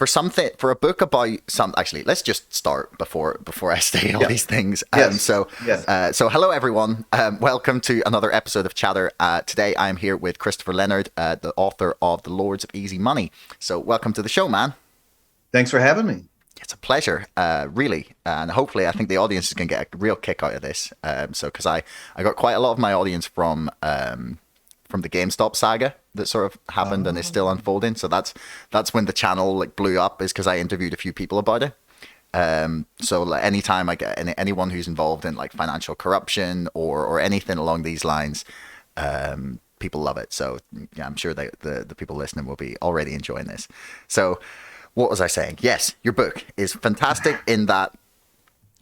for a book about some, actually, let's just start before I say all these things. Yes. So Yes. so hello everyone. Welcome to another episode of Chatter. Today I am here with Christopher Leonard, the author of The Lords of Easy Money. So welcome to the show, man. Thanks for having me. It's a pleasure, really, and hopefully I think the audience is going to get a real kick out of this. So because I got quite a lot of my audience from the GameStop saga that sort of happened and is still unfolding. So that's when the channel like blew up, is because I interviewed a few people about it. So like anytime I get anyone who's involved in like financial corruption or anything along these lines, people love it. So yeah, I'm sure the people listening will be already enjoying this. So what was I saying? Yes, your book is fantastic in that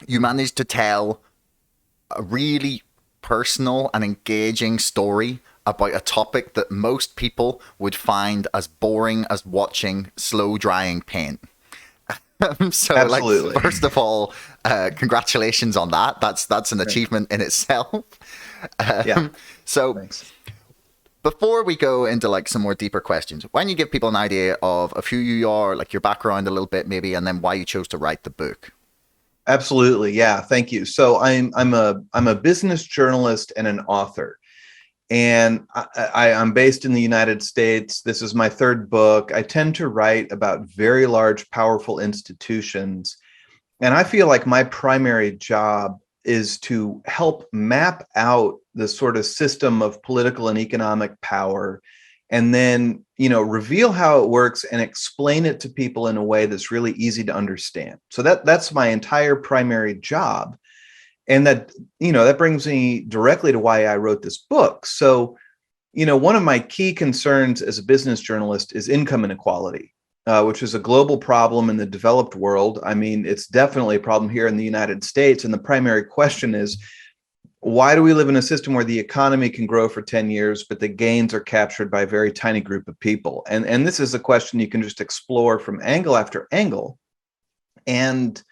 you managed to tell a really personal and engaging story about a topic that most people would find as boring as watching slow drying paint. So Absolutely. like, first of all, congratulations on that. That's an achievement in itself. Yeah. So Thanks. before we go into like some more deeper questions, why don't you give people an idea of who you are, like your background a little bit maybe, and then why you chose to write the book? Absolutely. Yeah. Thank you. So I'm a business journalist and an author, and I'm based in the United States. This is my third book. I tend to write about very large, powerful institutions, and I feel like my primary job is to help map out the sort of system of political and economic power, and then, reveal how it works and explain it to people in a way that's really easy to understand. So that's my entire primary job. And that brings me directly to why I wrote this book. So, one of my key concerns as a business journalist is income inequality, which is a global problem in the developed world. I mean, it's definitely a problem here in the United States. And the primary question is, why do we live in a system where the economy can grow for 10 years, but the gains are captured by a very tiny group of people? And this is a question you can just explore from angle after angle. And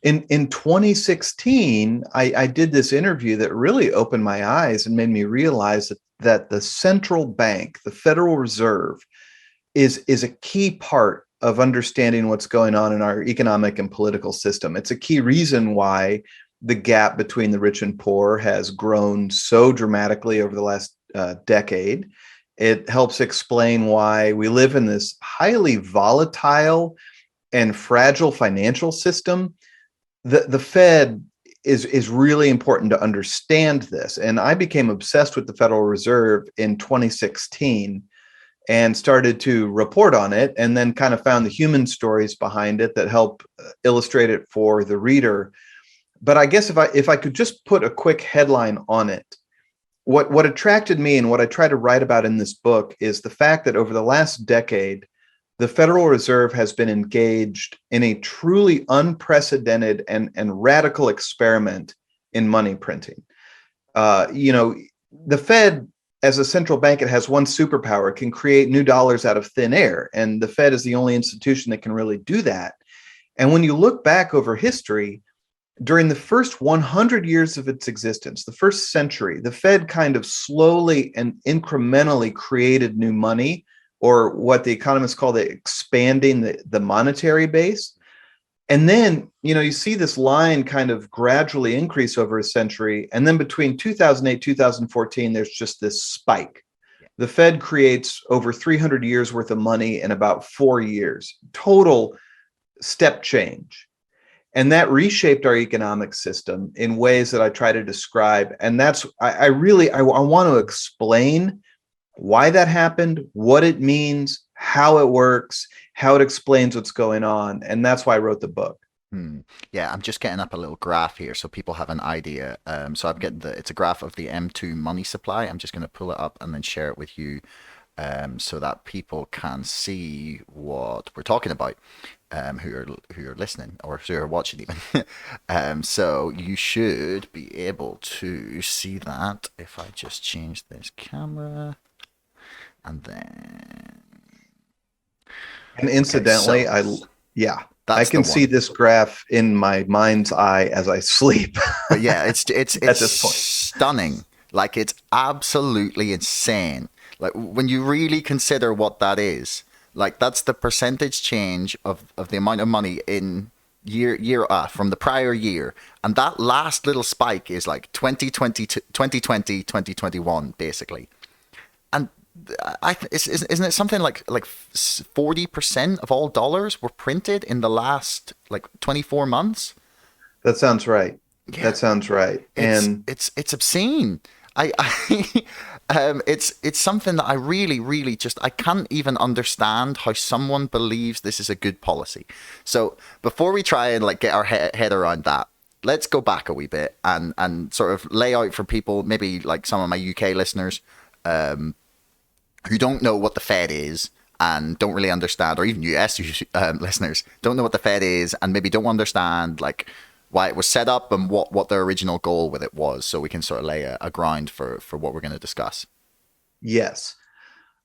in 2016, I did this interview that really opened my eyes and made me realize that the central bank, the Federal Reserve, is a key part of understanding what's going on in our economic and political system. It's a key reason why the gap between the rich and poor has grown so dramatically over the last decade. It helps explain why we live in this highly volatile and fragile financial system. The Fed is really important to understand this. And I became obsessed with the Federal Reserve in 2016 and started to report on it, and then kind of found the human stories behind it that help illustrate it for the reader. But I guess if I could just put a quick headline on it, what attracted me and what I try to write about in this book is the fact that over the last decade, the Federal Reserve has been engaged in a truly unprecedented and radical experiment in money printing. The Fed, as a central bank, it has one superpower: it can create new dollars out of thin air. And the Fed is the only institution that can really do that. And when you look back over history, during the first 100 years of its existence, the first century, the Fed kind of slowly and incrementally created new money, or what the economists call expanding the monetary base. And then, you see this line kind of gradually increase over a century. And then between 2008, 2014, there's just this spike. The Fed creates over 300 years worth of money in about 4 years, total step change. And that reshaped our economic system in ways that I try to describe. And that's, I want to explain why that happened, what it means, how it works, how it explains what's going on. And that's why I wrote the book. Yeah, I'm just getting up a little graph here so people have an idea. So I'm getting it's a graph of the M2 money supply. I'm just going to pull it up and then share it with you, so that people can see what we're talking about, who are listening or who are watching even. So you should be able to see that if I just change this camera. And then, And incidentally, I can see this graph in my mind's eye as I sleep. But yeah, it's at this point stunning. Like, it's absolutely insane. Like, when you really consider what that is, Like that's the percentage change of the amount of money in year from the prior year. And that last little spike is like 2020 to 2020, 2021, basically. And isn't it something like 40% of all dollars were printed in the last like 24 months? That sounds right. Yeah, That sounds right. And it's obscene. It's something that I really just I can't even understand how someone believes this is a good policy. So before we try and like get our head around that, let's go back a wee bit and sort of lay out for people, maybe like some of my UK listeners, who don't know what the Fed is and don't really understand, or even US listeners don't know what the Fed is and maybe don't understand like why it was set up and what their original goal with it was, so we can sort of lay a ground for what we're going to discuss. yes.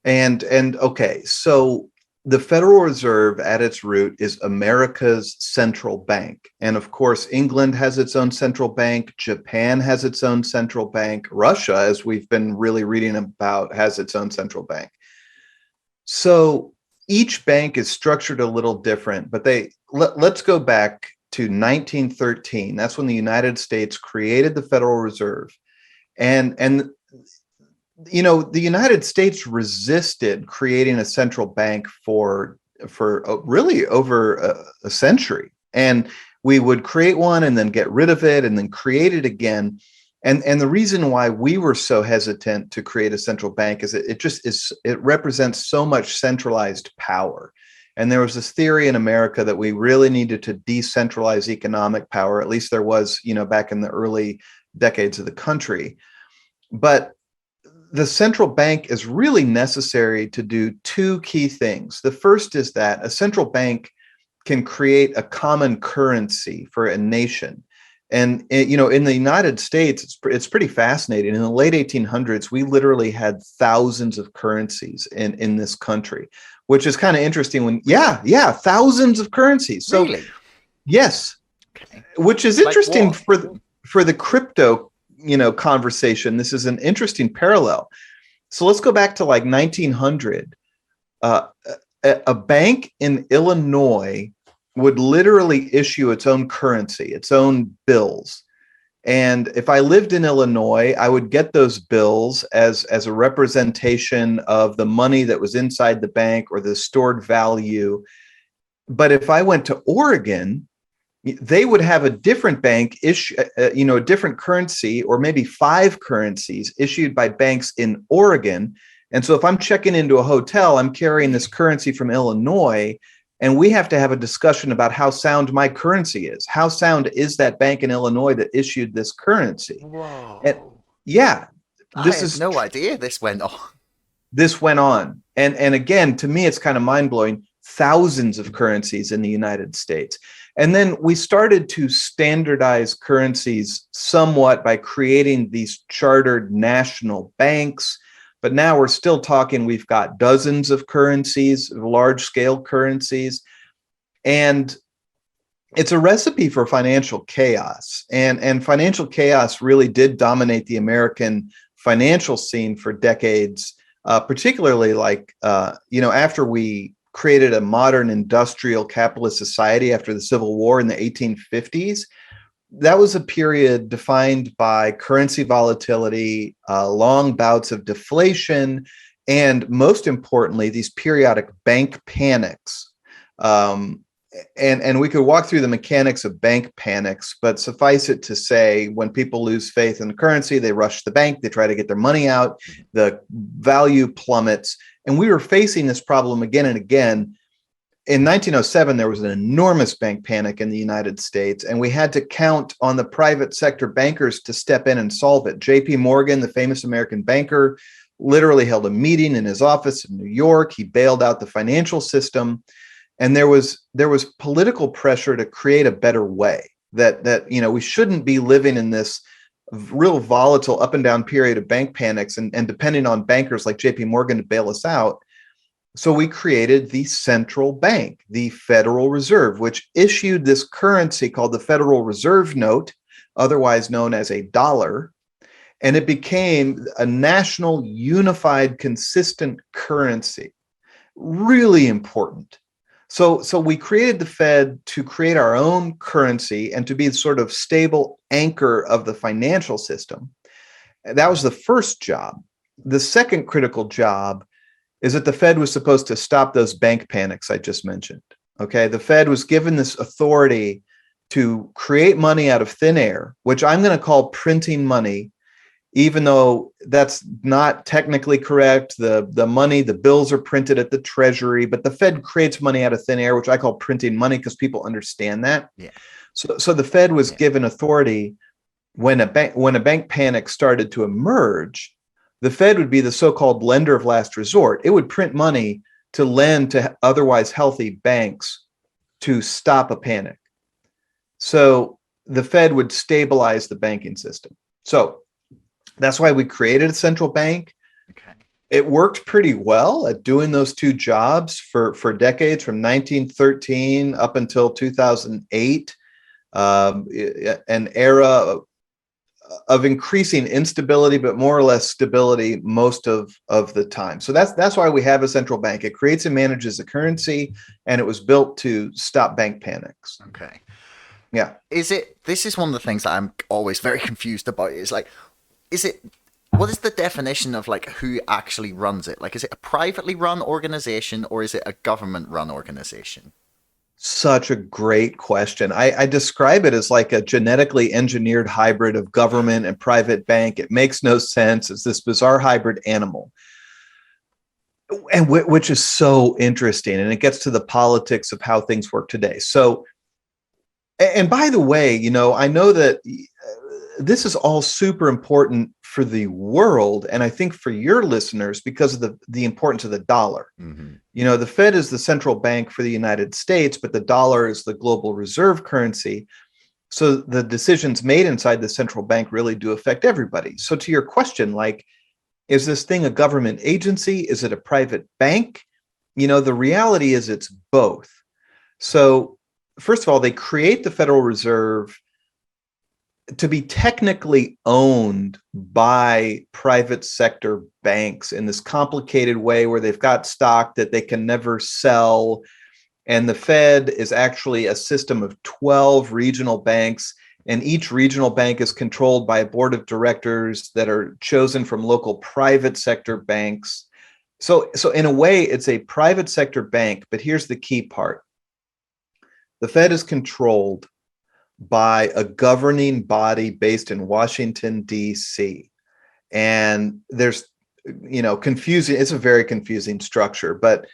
And okay, so the Federal Reserve at its root is America's central bank. And of course, England has its own central bank, Japan has its own central bank, Russia, as we've been really reading about, has its own central bank. So each bank is structured a little different, but let's go back to 1913. That's when the United States created the Federal Reserve. And you know, the United States resisted creating a central bank for really over a century. And we would create one and then get rid of it and then create it again. And the reason why we were so hesitant to create a central bank is it represents so much centralized power. And there was this theory in America that we really needed to decentralize economic power. At least there was, you know, back in the early decades of the country. But the central bank is really necessary to do two key things. The first is that a central bank can create a common currency for a nation. And you know, in the United States, it's pretty fascinating. In the late 1800s, we literally had thousands of currencies in this country, which is kind of interesting. Thousands of currencies. So Really? yes, Okay. which is Like interesting what? for the crypto, you know, conversation. This is an interesting parallel. So let's go back to like 1900. A bank in Illinois would literally issue its own currency, its own bills. And if I lived in Illinois, I would get those bills as a representation of the money that was inside the bank or the stored value. But if I went to Oregon, they would have a different bank issue, you know, a different currency, or maybe 5 currencies issued by banks in Oregon. And so if I'm checking into a hotel, I'm carrying this currency from Illinois, and we have to have a discussion about how sound my currency is. How sound is that bank in Illinois that issued this currency? Whoa. And yeah, I this had is no idea this went on. this went on. And again, to me, it's kind of mind-blowing. Thousands of currencies in the United States. And then we started to standardize currencies somewhat by creating these chartered national banks. But now we're still talking, we've got dozens of currencies, large scale currencies. And it's a recipe for financial chaos. And financial chaos really did dominate the American financial scene for decades, particularly like, you know, after we created a modern industrial capitalist society after the Civil War in the 1850s. That was a period defined by currency volatility, long bouts of deflation, and most importantly, these periodic bank panics. And we could walk through the mechanics of bank panics, but suffice it to say, when people lose faith in the currency, they rush the bank, they try to get their money out, the value plummets. And we were facing this problem again and again. In 1907, there was an enormous bank panic in the United States, and we had to count on the private sector bankers to step in and solve it. J.P. Morgan, the famous American banker, literally held a meeting in his office in New York. He bailed out the financial system, and there was political pressure to create a better way. That you know, we shouldn't be living in this real volatile up and down period of bank panics and depending on bankers like JP Morgan to bail us out. So we created the central bank, the Federal Reserve, which issued this currency called the Federal Reserve Note, otherwise known as a dollar. And it became a national, unified, consistent currency. really important. So we created the Fed to create our own currency and to be the sort of stable anchor of the financial system. That was the first job. The second critical job is that the Fed was supposed to stop those bank panics I just mentioned. Okay, the Fed was given this authority to create money out of thin air, which I'm going to call printing money, even though that's not technically correct. The money, the bills are printed at the Treasury, but the Fed creates money out of thin air, which I call printing money because people understand that. Yeah. So the Fed was given authority when a bank panic started to emerge. The Fed would be the so-called lender of last resort. It would print money to lend to otherwise healthy banks to stop a panic. So the Fed would stabilize the banking system. So that's why we created a central bank. Okay. It worked pretty well at doing those two jobs for decades, from 1913 up until 2008, an era of increasing instability, but more or less stability most of the time. So that's why we have a central bank. It creates and manages a currency, and it was built to stop bank panics. Okay. Yeah. This is one of the things that I'm always very confused about, is like, what is the definition of like who actually runs it? Like, is it a privately run organization or is it a government run organization? Such a great question. I describe it as like a genetically engineered hybrid of government and private bank. It makes no sense. It's this bizarre hybrid animal, and which is so interesting. And it gets to the politics of how things work today. So, and by the way, I know that this is all super important for the world, and I think for your listeners because of the importance of the dollar. Mm-hmm. The Fed is the central bank for the United States, but the dollar is the global reserve currency. So the decisions made inside the central bank really do affect everybody. So to your question, like, is this thing a government agency? Is it a private bank? The reality is it's both. So first of all, they create the Federal Reserve to be technically owned by private sector banks in this complicated way where they've got stock that they can never sell. And the Fed is actually a system of 12 regional banks, and each regional bank is controlled by a board of directors that are chosen from local private sector banks. So in a way, it's a private sector bank, but here's the key part. The Fed is controlled by a governing body based in Washington, D.C. And there's, confusing, it's a very confusing structure, but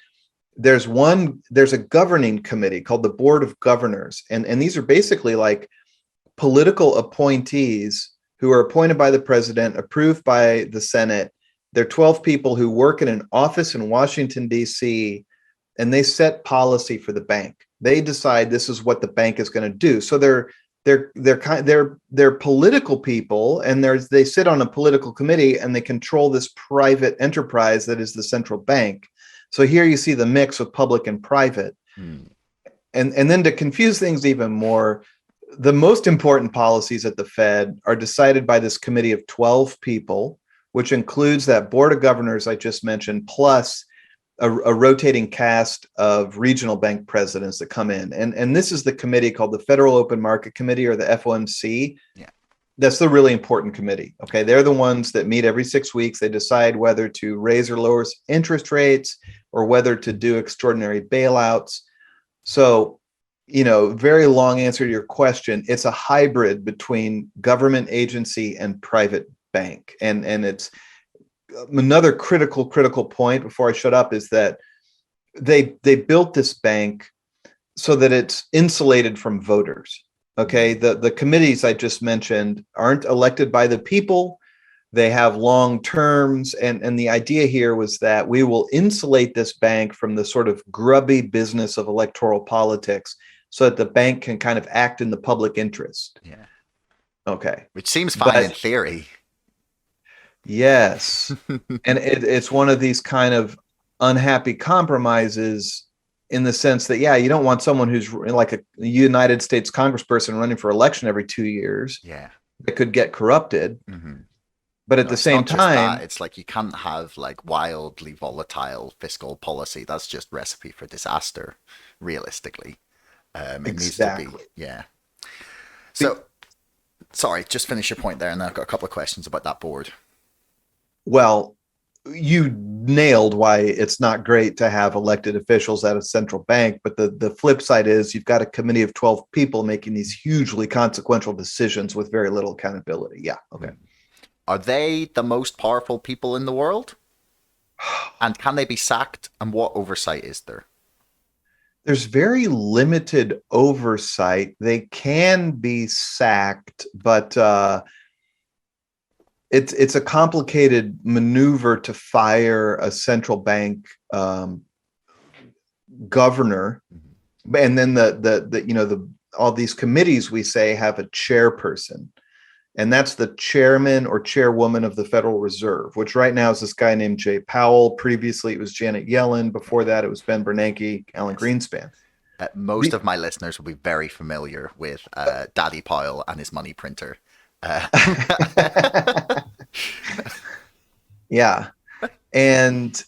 there's a governing committee called the Board of Governors. And these are basically like political appointees who are appointed by the president, approved by the Senate. They're 12 people who work in an office in Washington, D.C., and they set policy for the bank. They decide this is what the bank is going to do. So they're political people, and they sit on a political committee, and they control this private enterprise that is the central bank. So here you see the mix of public and private. And then to confuse things even more, the most important policies at the Fed are decided by this committee of 12 people, which includes that board of governors I just mentioned, plus a rotating cast of regional bank presidents that come in. And this is the committee called the Federal Open Market Committee, or the FOMC. Yeah. That's the really important committee. Okay. They're the ones that meet every 6 weeks. They decide whether to raise or lower interest rates or whether to do extraordinary bailouts. So, very long answer to your question. It's a hybrid between government agency and private bank. And it's, another critical point before I shut up is that they built this bank so that it's insulated from voters. Okay, the committees I just mentioned aren't elected by the people. They have long terms, and the idea here was that we will insulate this bank from the sort of grubby business of electoral politics so that the bank can kind of act in the public interest. Yeah. Okay. Which seems fine in theory. Yes. And it's one of these kind of unhappy compromises in the sense that, you don't want someone who's like a United States congressperson running for election every 2 years. Yeah. That could get corrupted. Mm-hmm. But at No, the it's same not just that. time, It's like you can't have like wildly volatile fiscal policy. That's just recipe for disaster, realistically. It needs to be, exactly. yeah. Be- So, sorry, just finish your point there, and I've got a couple of questions about that board. well, you nailed why it's not great to have elected officials at a central bank. But the flip side is you've got a committee of 12 people making these hugely consequential decisions with very little accountability. Yeah. Okay. Are they the most powerful people in the world? And can they be sacked? And what oversight is there? There's very limited oversight. They can be sacked, but it's a complicated maneuver to fire a central bank governor, and then the all these committees we say have a chairperson, and that's the chairman or chairwoman of the Federal Reserve, which right now is this guy named Jay Powell. Previously, it was Janet Yellen. Before that, it was Ben Bernanke, Alan Yes. Greenspan. Most The, of my listeners will be very familiar with Daddy Pyle and his money printer. Uh, yeah, and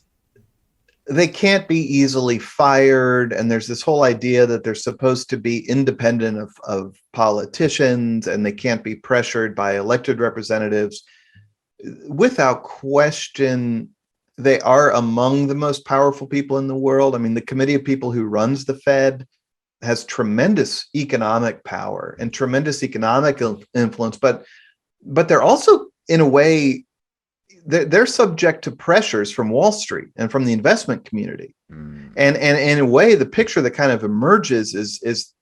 they can't be easily fired, and there's this whole idea that they're supposed to be independent of politicians, and they can't be pressured by elected representatives. Without question, they are among the most powerful people in the world. I mean, the committee of people who runs the Fed has tremendous economic power and tremendous economic influence, but they're also, in a way, they're subject to pressures from Wall Street and from the investment community. And in a way, the picture that kind of emerges is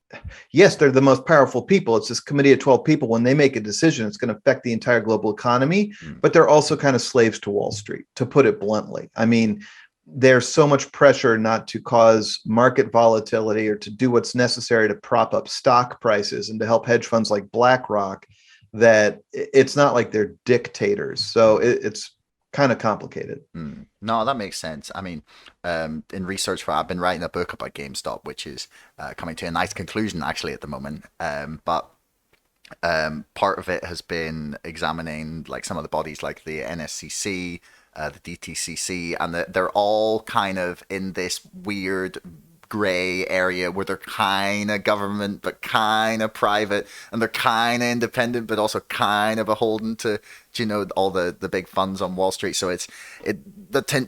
yes, they're the most powerful people. It's this committee of 12 people. When they make a decision, it's going to affect the entire global economy, but they're also kind of slaves to Wall Street, to put it bluntly. I mean, there's so much pressure not to cause market volatility or to do what's necessary to prop up stock prices and to help hedge funds like BlackRock, that it's not like they're dictators. So it's kind of complicated. No, that makes sense. I mean, in research for, I've been writing a book about GameStop, which is coming to a nice conclusion actually at the moment. But part of it has been examining like some of the bodies like the NSCC, the DTCC, and they're all kind of in this weird gray area where they're kind of government but kind of private, and they're kind of independent but also kind of beholden to all the big funds on Wall Street. So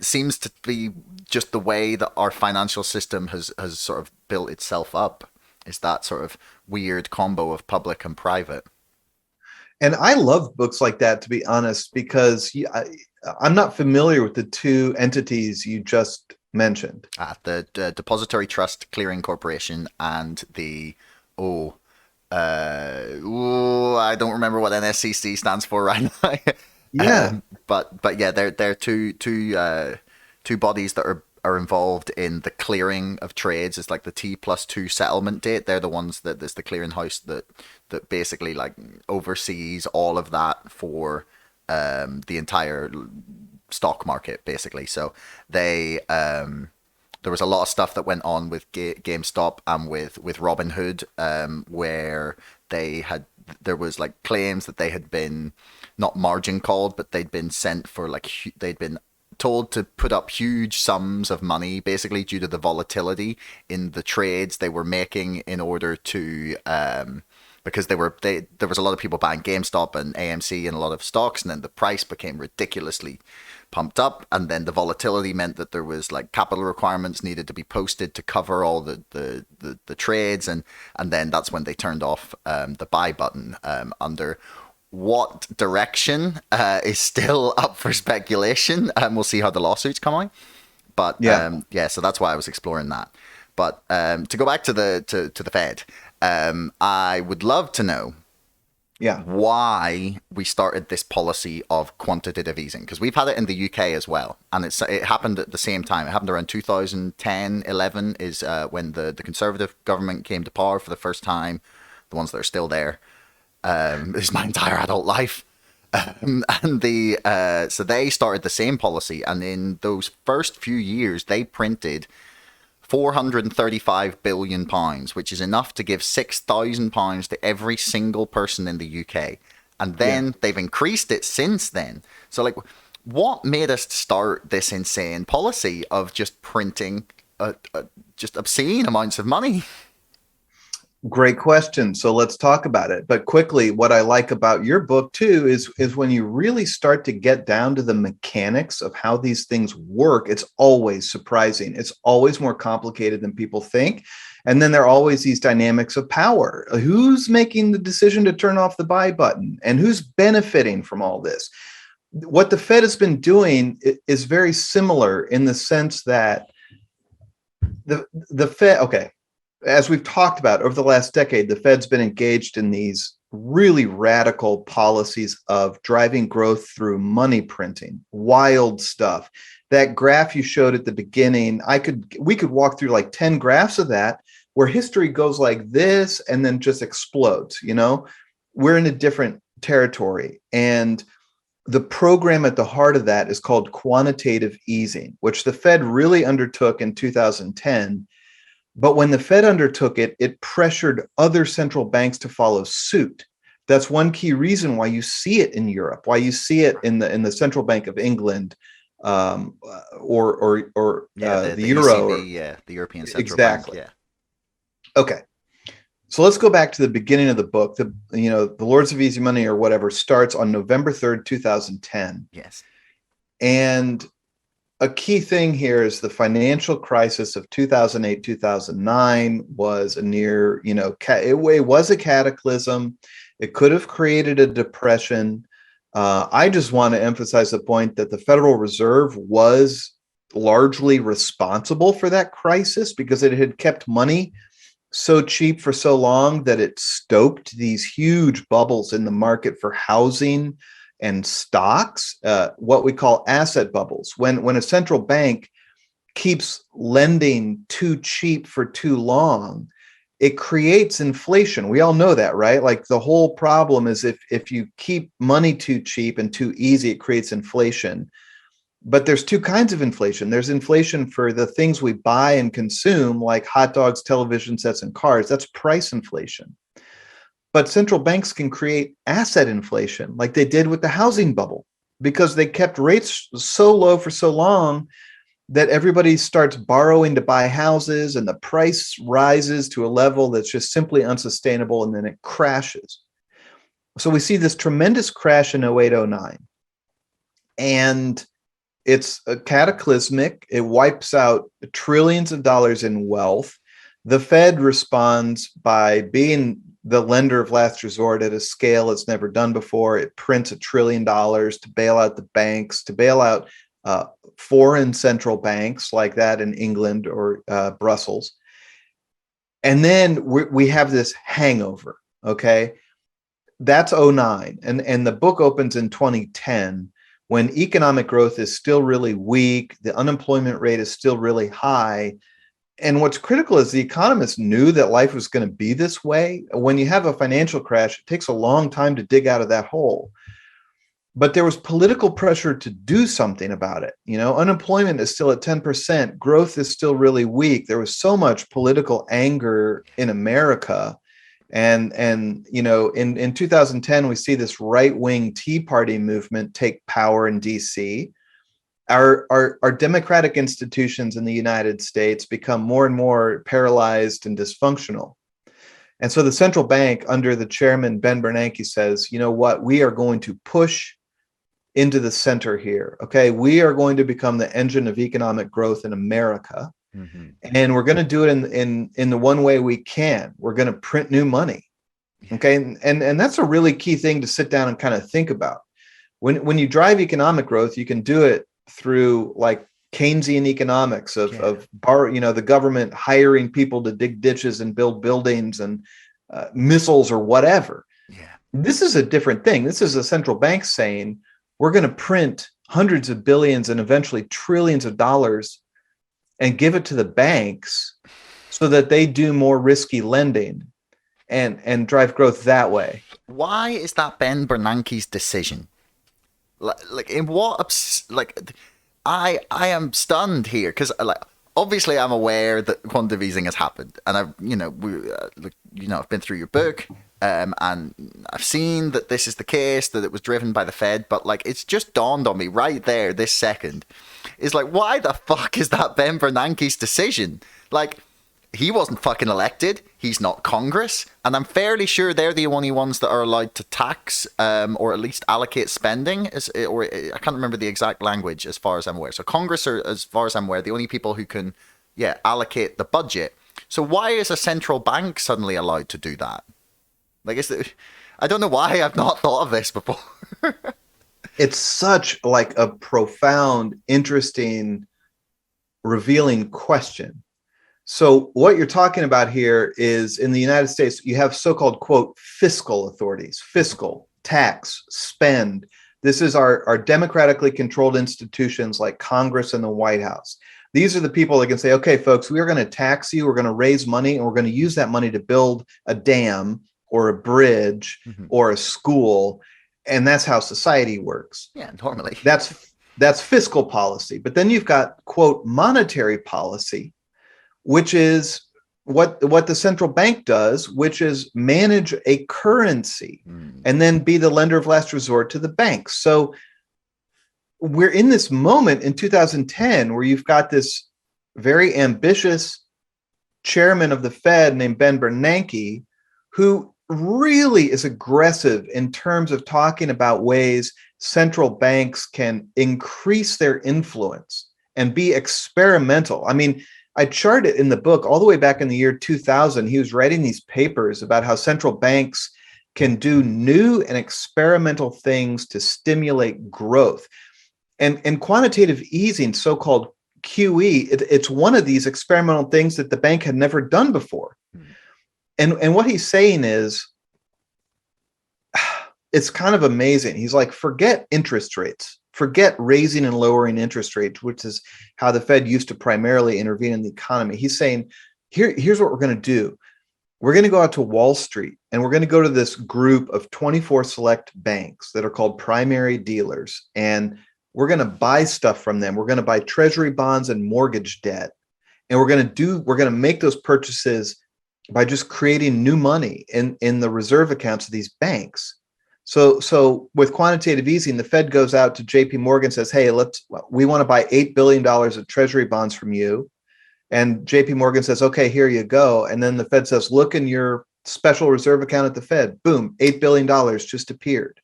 seems to be just the way that our financial system has sort of built itself up, is that sort of weird combo of public and private. And I love books like that, to be honest, because I'm not familiar with the two entities you just mentioned. The Depository Trust Clearing Corporation and the I don't remember what NSCC stands for right now. Yeah. But yeah, they're two bodies that are involved in the clearing of trades. It's like the T+2 settlement date. They're the ones that's the clearing house that basically like oversees all of that for the entire stock market, basically. So they there was a lot of stuff that went on with GameStop and with Robinhood, where there was like claims that they had been not margin called, but they'd been sent for like they'd been told to put up huge sums of money, basically due to the volatility in the trades they were making in order to because there was a lot of people buying GameStop and AMC and a lot of stocks, and then the price became ridiculously pumped up, and then the volatility meant that there was like capital requirements needed to be posted to cover all the trades, and then that's when they turned off the buy button. Under what direction is still up for speculation, and we'll see how the lawsuits come out. But yeah, so that's why I was exploring that. But to go back to the Fed, I would love to know why we started this policy of quantitative easing, because we've had it in the UK as well, and it happened at the same time. It happened around 2010, 11 is when the Conservative government came to power for the first time, the ones that are still there. This is my entire adult life. And so they started the same policy, and in those first few years they printed £435 billion, which is enough to give £6,000 to every single person in the UK. and then they've increased it since then. So like, what made us start this insane policy of just printing just obscene amounts of money? Great question. So let's talk about it. But quickly, what I like about your book too is when you really start to get down to the mechanics of how these things work, it's always surprising. It's always more complicated than people think. And then there are always these dynamics of power. Who's making the decision to turn off the buy button? And who's benefiting from all this? What the Fed has been doing is very similar in the sense that the Fed, okay, as we've talked about over the last decade, the Fed's been engaged in these really radical policies of driving growth through money printing, wild stuff. That graph you showed at the beginning, we could walk through like 10 graphs of that where history goes like this and then just explodes. We're in a different territory. And the program at the heart of that is called quantitative easing, which the Fed really undertook in 2010. But when the Fed undertook it, it pressured other central banks to follow suit. That's one key reason why you see it in Europe, why you see it in the Central Bank of England, or the euro, ECB, the European Central exactly. Bank. Yeah. Okay. So let's go back to the beginning of the book. The Lords of Easy Money or whatever starts on November 3rd, 2010. Yes. And a key thing here is the financial crisis of 2008, 2009 was a near, it was a cataclysm. It could have created a depression. I just want to emphasize the point that the Federal Reserve was largely responsible for that crisis because it had kept money so cheap for so long that it stoked these huge bubbles in the market for housing and stocks, what we call asset bubbles. When a central bank keeps lending too cheap for too long, it creates inflation. We all know that, right? Like the whole problem is if you keep money too cheap and too easy, it creates inflation. But there's two kinds of inflation. There's inflation for the things we buy and consume, like hot dogs, television sets, and cars. That's price inflation. But central banks can create asset inflation like they did with the housing bubble because they kept rates so low for so long that everybody starts borrowing to buy houses and the price rises to a level that's just simply unsustainable and then it crashes. So we see this tremendous crash in 0809 and it's cataclysmic. It wipes out trillions of dollars in wealth. The Fed responds by being the lender of last resort at a scale it's never done before. It prints $1 trillion to bail out the banks, to bail out foreign central banks like that in England or Brussels. And then we have this hangover, okay? That's 09. And the book opens in 2010 when economic growth is still really weak, the unemployment rate is still really high. And what's critical is the economists knew that life was going to be this way. When you have a financial crash, it takes a long time to dig out of that hole. But there was political pressure to do something about it. Unemployment is still at 10%. Growth is still really weak. There was so much political anger in America. And in 2010, we see this right-wing Tea Party movement take power in DC. Our democratic institutions in the United States become more and more paralyzed and dysfunctional. And so the central bank under the chairman, Ben Bernanke, says, you know what, we are going to push into the center here. Okay, we are going to become the engine of economic growth in America. Mm-hmm. And we're going to do it in the one way we can. We're going to print new money. Okay, and that's a really key thing to sit down and kind of think about. When you drive economic growth, you can do it through like Keynesian economics of the government hiring people to dig ditches and build buildings and missiles or whatever. Yeah. This is a different thing. This is a central bank saying we're going to print hundreds of billions and eventually trillions of dollars and give it to the banks so that they do more risky lending and drive growth that way. Why is that Ben Bernanke's decision? Like in what? I am stunned here because obviously I'm aware that quantitative easing has happened, and I've I've been through your book. And I've seen that this is the case, that it was driven by the Fed, but like it's just dawned on me right there, this second, is like, why the fuck is that Ben Bernanke's decision? Like, he wasn't fucking elected. He's not Congress, and I'm fairly sure they're the only ones that are allowed to tax, or at least allocate spending. Or I can't remember the exact language as far as I'm aware. So Congress are, as far as I'm aware, the only people who can, allocate the budget. So why is a central bank suddenly allowed to do that? Like, I don't know why I've not thought of this before. It's such like a profound, interesting, revealing question. So what you're talking about here is in the United States, you have so-called, quote, fiscal authorities, fiscal, tax, spend. This is our democratically controlled institutions like Congress and the White House. These are the people that can say, okay, folks, we are going to tax you. We're going to raise money, and we're going to use that money to build a dam or a bridge or a school. And that's how society works. Yeah, normally. That's fiscal policy. But then you've got, quote, monetary policy, which is what the central bank does, which is manage a currency and then be the lender of last resort to the banks. So we're in this moment in 2010 where you've got this very ambitious chairman of the Fed named Ben Bernanke, who really is aggressive in terms of talking about ways central banks can increase their influence and be experimental. I mean, I chart it in the book all the way back in the year 2000. He was writing these papers about how central banks can do new and experimental things to stimulate growth. And quantitative easing, so-called QE, it's one of these experimental things that the bank had never done before. And what he's saying is, it's kind of amazing. He's like, forget interest rates. Forget raising and lowering interest rates, which is how the Fed used to primarily intervene in the economy. He's saying, here's what we're going to do. We're going to go out to Wall Street, and we're going to go to this group of 24 select banks that are called primary dealers. And we're going to buy stuff from them. We're going to buy treasury bonds and mortgage debt. And we're going to make those purchases by just creating new money in the reserve accounts of these banks. So with quantitative easing, the Fed goes out to JP Morgan, says, hey, we want to buy $8 billion of treasury bonds from you. And JP Morgan says, okay, here you go. And then the Fed says, look in your special reserve account at the Fed. Boom, $8 billion just appeared.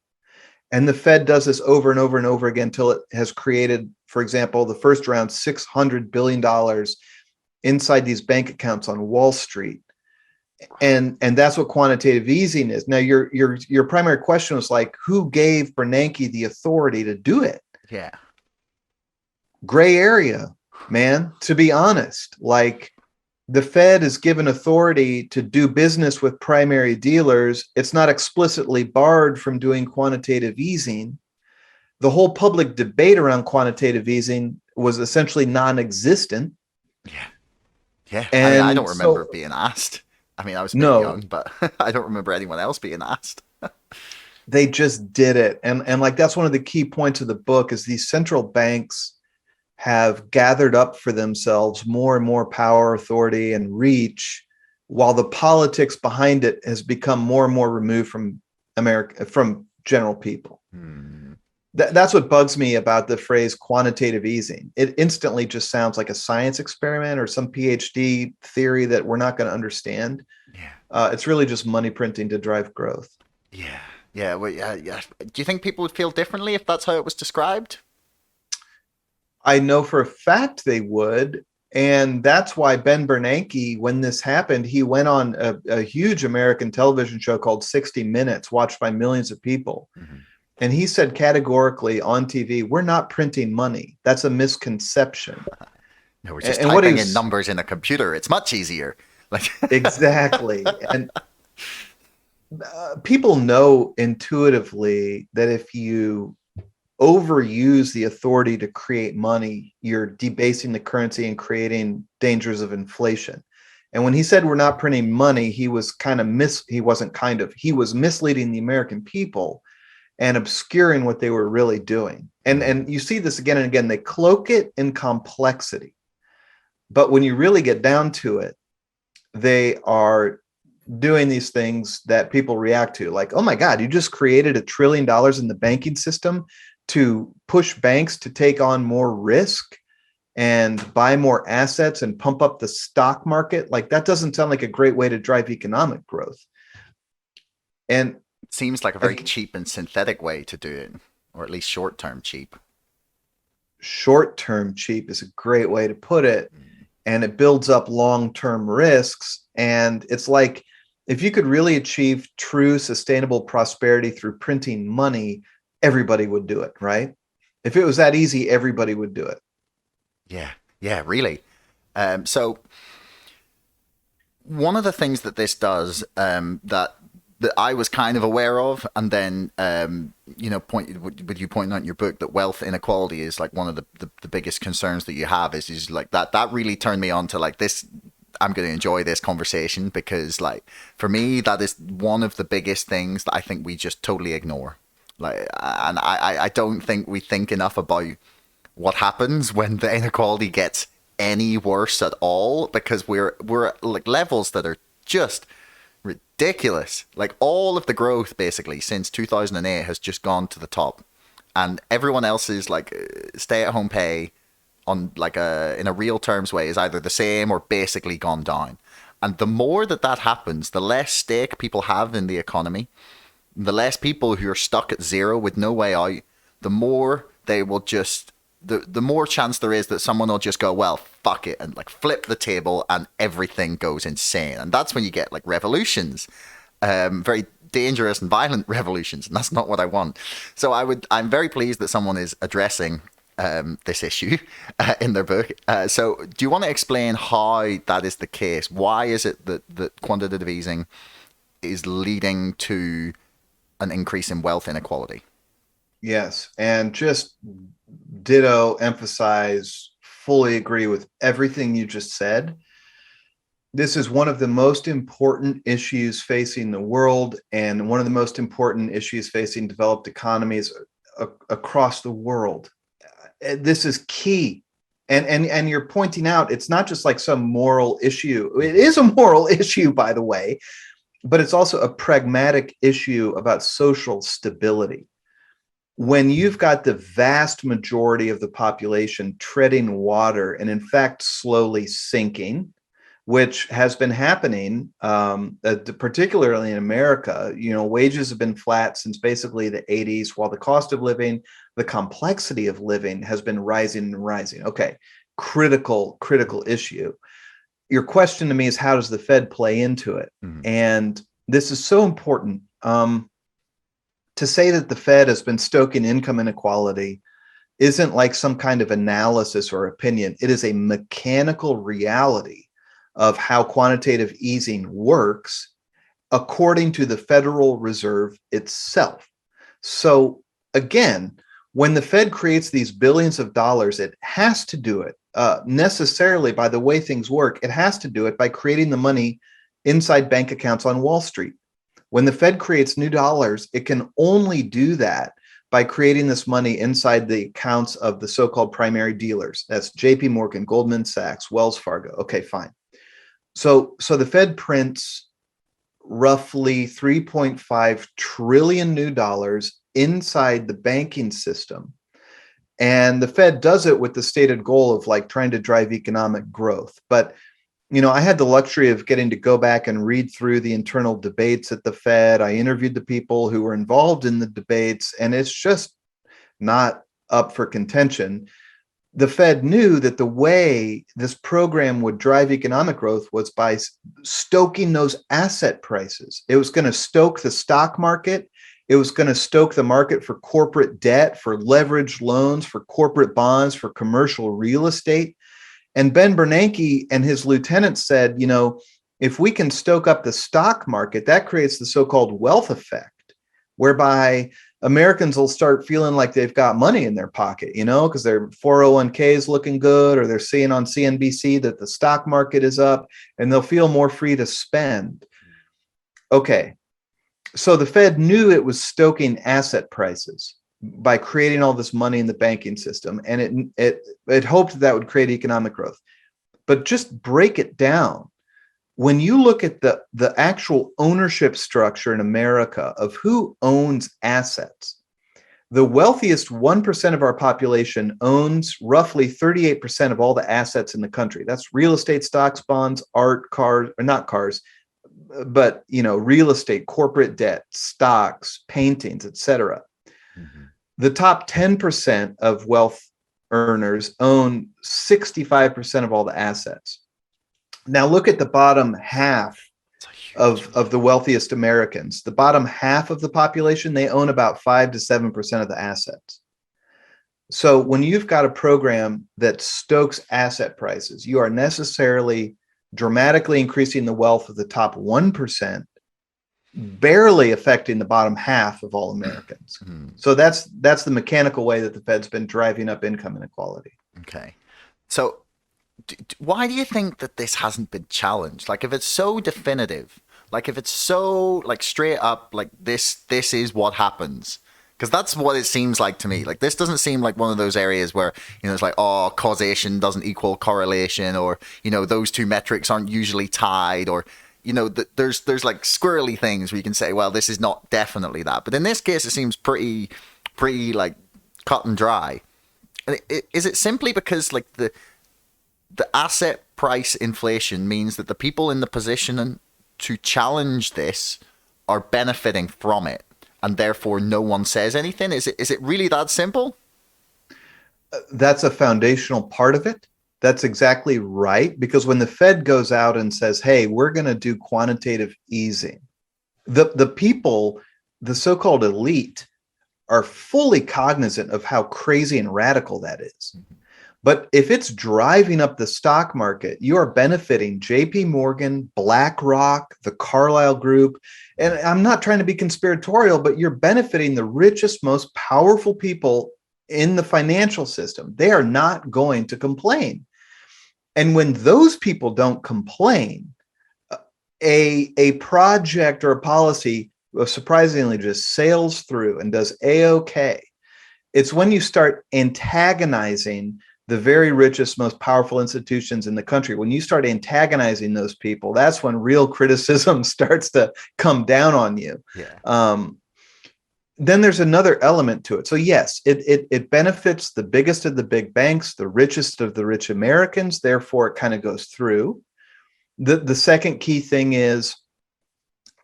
And the Fed does this over and over and over again until it has created, for example, the first round, $600 billion inside these bank accounts on Wall Street. And that's what quantitative easing is. Now, your primary question was like, who gave Bernanke the authority to do it? Yeah. Gray area, man, to be honest. Like, the Fed is given authority to do business with primary dealers. It's not explicitly barred from doing quantitative easing. The whole public debate around quantitative easing was essentially non-existent. Yeah. Yeah. And I don't remember it being asked. I mean, I was pretty young, but I don't remember anyone else being asked. They just did it. And like, that's one of the key points of the book is these central banks have gathered up for themselves more and more power, authority, and reach, while the politics behind it has become more and more removed from America, from general people. That's what bugs me about the phrase quantitative easing. It instantly just sounds like a science experiment or some PhD theory that we're not going to understand. Yeah. It's really just money printing to drive growth. Yeah. Yeah. Well, yeah. Do you think people would feel differently if that's how it was described? I know for a fact they would. And that's why Ben Bernanke, when this happened, he went on a huge American television show called 60 Minutes, watched by millions of people. And he said categorically on TV, we're not printing money. That's a misconception. No, we're just typing in numbers in a computer. It's much easier. Like Exactly. And people know intuitively that if you overuse the authority to create money, you're debasing the currency and creating dangers of inflation. And when he said we're not printing money, he was he was misleading the American people and obscuring what they were really doing. And you see this again and again. They cloak it in complexity. But when you really get down to it, they are doing these things that people react to, like, oh my God, you just created $1 trillion in the banking system to push banks to take on more risk and buy more assets and pump up the stock market. Like, that doesn't sound like a great way to drive economic growth. And It seems like a I very think cheap and synthetic way to do it, or at least short-term cheap. short-term cheap is a great way to put it. And it builds up long-term risks. And it's like, if you could really achieve true sustainable prosperity through printing money, everybody would do it, right? If it was that easy, everybody would do it. Yeah, yeah, really. So one of the things that this does, that I was kind of aware of, and then with you pointing out in your book that wealth inequality is like one of the biggest concerns that you have is like that really turned me on to like this. I'm going to enjoy this conversation because, like, for me, that is one of the biggest things that I think we just totally ignore. Like, and I don't think we think enough about what happens when the inequality gets any worse at all, because we're at like levels that are just ridiculous. Like, all of the growth basically since 2008 has just gone to the top, and everyone else's like stay-at-home pay on like in a real terms way is either the same or basically gone down. And the more that happens, the less stake people have in the economy, the less people who are stuck at zero with no way out, the more they will just the more chance there is that someone will just go, well, fuck it, and like flip the table and everything goes insane. And that's when you get like revolutions, very dangerous and violent revolutions, and that's not what I want. So I'm very pleased that someone is addressing this issue in their book. So do you want to explain how that is the case? Why is it that quantitative easing is leading to an increase in wealth inequality? Yes. And just ditto, emphasize, fully agree with everything you just said. This is one of the most important issues facing the world, and one of the most important issues facing developed economies across the world. This is key. And you're pointing out it's not just like some moral issue. It is a moral issue, by the way, but it's also a pragmatic issue about social stability. When you've got the vast majority of the population treading water and in fact slowly sinking, which has been happening, particularly in America. Wages have been flat since basically the 80s, while the cost of living, the complexity of living has been rising and rising. Okay, critical issue. Your question to me is, how does the Fed play into it? Mm-hmm. And this is so important. To say that the Fed has been stoking income inequality isn't like some kind of analysis or opinion. It is a mechanical reality of how quantitative easing works according to the Federal Reserve itself. So again, when the Fed creates these billions of dollars, it has to do it necessarily, by the way things work, it has to do it by creating the money inside bank accounts on Wall Street. When the Fed creates new dollars, it can only do that by creating this money inside the accounts of the so-called primary dealers. That's JP Morgan, Goldman Sachs, Wells Fargo. Okay, fine. So the Fed prints roughly 3.5 trillion new dollars inside the banking system. And the Fed does it with the stated goal of like trying to drive economic growth. But I had the luxury of getting to go back and read through the internal debates at the Fed. I interviewed the people who were involved in the debates, and it's just not up for contention. The Fed knew that the way this program would drive economic growth was by stoking those asset prices. It was going to stoke the stock market. It was going to stoke the market for corporate debt, for leveraged loans, for corporate bonds, for commercial real estate. And Ben Bernanke and his lieutenants said, if we can stoke up the stock market, that creates the so-called wealth effect, whereby Americans will start feeling like they've got money in their pocket, because their 401k is looking good, or they're seeing on CNBC that the stock market is up, and they'll feel more free to spend. Okay, so the Fed knew it was stoking asset prices by creating all this money in the banking system, and it hoped that would create economic growth. But just break it down. when you look at the actual ownership structure in America of who owns assets, the wealthiest 1% of our population owns roughly 38% of all the assets in the country. That's real estate, stocks, bonds, art, cars, or not cars, but real estate, corporate debt, stocks, paintings, etc. Mm-hmm. The top 10% of wealth earners own 65% of all the assets. Now look at the bottom half of the wealthiest Americans. The bottom half of the population, they own about 5 to 7% of the assets. So when you've got a program that stokes asset prices, you are necessarily dramatically increasing the wealth of the top 1%, barely affecting the bottom half of all Americans. Mm-hmm. So that's the mechanical way that the Fed's been driving up income inequality. Okay. So why do you think that this hasn't been challenged? Like, if it's so definitive, like if it's so like straight up, like this is what happens. Because that's what it seems like to me. Like, this doesn't seem like one of those areas where, it's like, oh, causation doesn't equal correlation, or, those two metrics aren't usually tied, or, there's like squirrely things where you can say, well, this is not definitely that. But in this case, it seems pretty like cut and dry. Is it simply because like the asset price inflation means that the people in the position to challenge this are benefiting from it, and therefore no one says anything? Is it really that simple? That's a foundational part of it. That's exactly right. Because when the Fed goes out and says, hey, we're going to do quantitative easing, the people, the so-called elite, are fully cognizant of how crazy and radical that is. Mm-hmm. But if it's driving up the stock market, you are benefiting JP Morgan, BlackRock, the Carlyle Group. And I'm not trying to be conspiratorial, but you're benefiting the richest, most powerful people in the financial system. They are not going to complain. And when those people don't complain, a project or a policy surprisingly just sails through and does A-OK. It's when you start antagonizing the very richest, most powerful institutions in the country, when you start antagonizing those people, that's when real criticism starts to come down on you. Yeah. Then there's another element to it. So yes, it benefits the biggest of the big banks, the richest of the rich Americans. Therefore, it kind of goes through. The second key thing is,